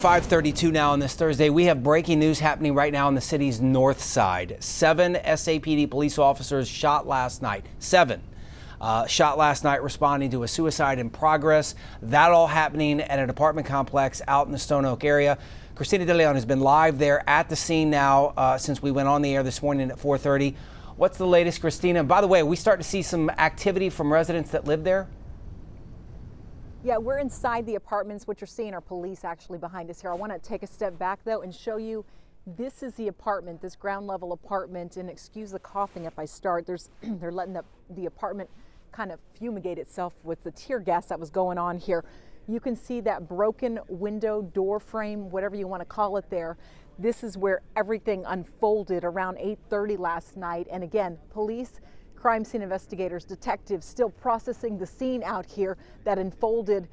5:32 now on this Thursday. We have breaking news happening right now on the city's north side. 7 SAPD police officers shot last night. 7 shot last night responding to a suicide in progress. That all happening at an apartment complex out in the Stone Oak area. Christina De Leon has been live there at the scene now since we went on the air this morning at 4:30. What's the latest, Christina? By the way, we start to see some activity from residents that live there. Yeah, we're inside the apartments. What you're seeing are police actually behind us here. I want to take a step back though and show you this is the apartment, this ground level apartment. And excuse the coughing if I start. They're letting the apartment kind of fumigate itself with the tear gas that was going on here. You can see that broken window, door frame, whatever you want to call it there. This is where everything unfolded around 8:30 last night. And again, police, crime scene investigators, detectives still processing the scene out here that unfolded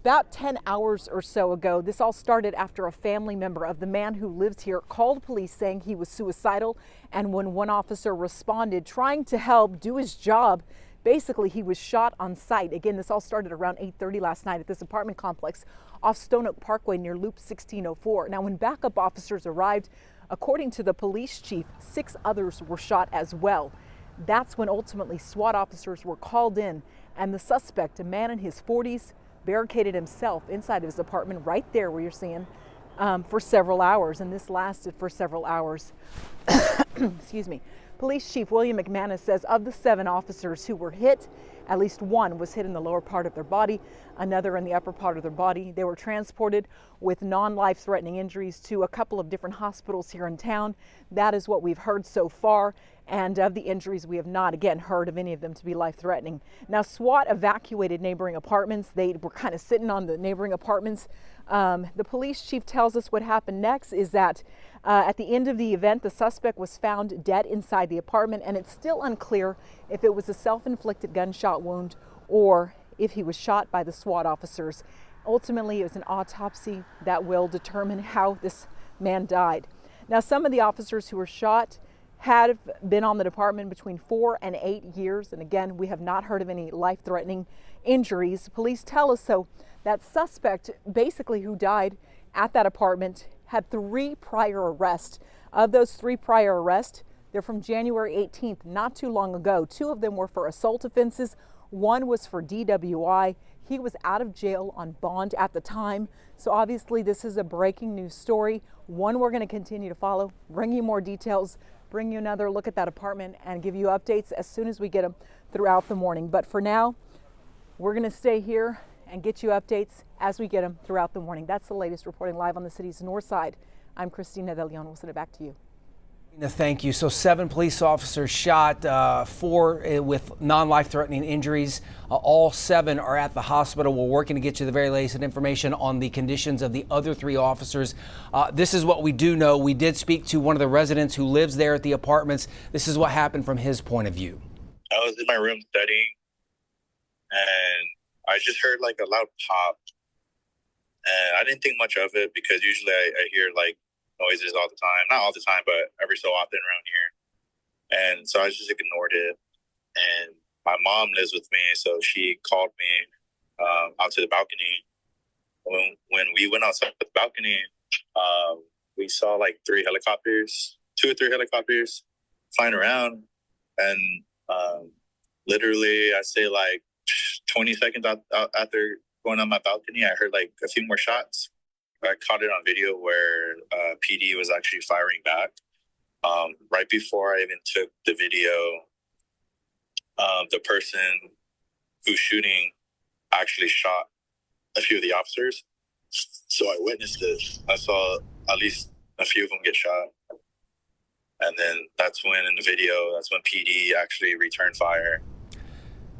about 10 hours or so ago. This all started after a family member of the man who lives here called police saying he was suicidal. And when one officer responded, trying to help do his job, basically he was shot on sight. Again, this all started around 8:30 last night at this apartment complex off Stone Oak Parkway near Loop 1604. Now, when backup officers arrived, according to the police chief, 6 others were shot as well. That's when ultimately SWAT officers were called in, and the suspect, a man in his 40s, barricaded himself inside of his apartment right there where you're seeing for several hours, and this lasted for several hours. Excuse me. Police Chief William McManus says of the 7 officers who were hit, at least 1 was hit in the lower part of their body, another in the upper part of their body. They were transported with non-life-threatening injuries to a couple of different hospitals here in town. That is what we've heard so far. And of the injuries, we have not, again, heard of any of them to be life-threatening. Now, SWAT evacuated neighboring apartments. They were kind of sitting on the neighboring apartments. The police chief tells us what happened next is that at the end of the event, the suspect was found dead inside the apartment, and it's still unclear if it was a self-inflicted gunshot wound or if he was shot by the SWAT officers. Ultimately, it was an autopsy that will determine how this man died. Now, some of the officers who were shot had been on the department between 4 and 8 years. And again, we have not heard of any life-threatening injuries. Police tell us so that suspect, basically who died at that apartment, had 3 prior arrests. Of those 3 prior arrests, they're from January 18th, not too long ago. 2 of them were for assault offenses. 1 was for DWI. He was out of jail on bond at the time. So obviously this is a breaking news story, one we're going to continue to follow, bring you more details, bring you another look at that apartment, and give you updates as soon as we get them throughout the morning. But for now, we're going to stay here and get you updates as we get them throughout the morning. That's the latest reporting live on the city's north side. I'm Christina De Leon. We'll send it back to you. Thank you. So 7 police officers shot, 4 with non-life-threatening injuries. All 7 are at the hospital. We're working to get you the very latest information on the conditions of the other 3 officers. This is what we do know. We did speak to one of the residents who lives there at the apartments. This is what happened from his point of view. I was in my room studying, and I just heard like a loud pop. And I didn't think much of it because usually I hear like noises all the time. Not all the time, but every so often around here. And so I just ignored it. And my mom lives with me, so she called me out to the balcony. When we went outside the balcony, we saw like 3 helicopters, 2 or 3 helicopters flying around. And literally, I'd say like 20 seconds after going on my balcony, I heard like a few more shots. I caught it on video where PD was actually firing back. Right before I even took the video, the person who's shooting actually shot a few of the officers. So I witnessed it. I saw at least a few of them get shot. And then that's when in the video, that's when PD actually returned fire.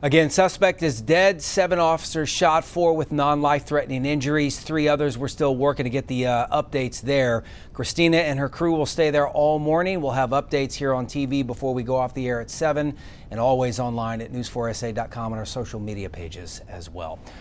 Again, suspect is dead. 7 officers shot, 4 with non-life-threatening injuries. 3 others, we're still working to get the updates there. Christina and her crew will stay there all morning. We'll have updates here on TV before we go off the air at 7, and always online at news4sa.com and our social media pages as well.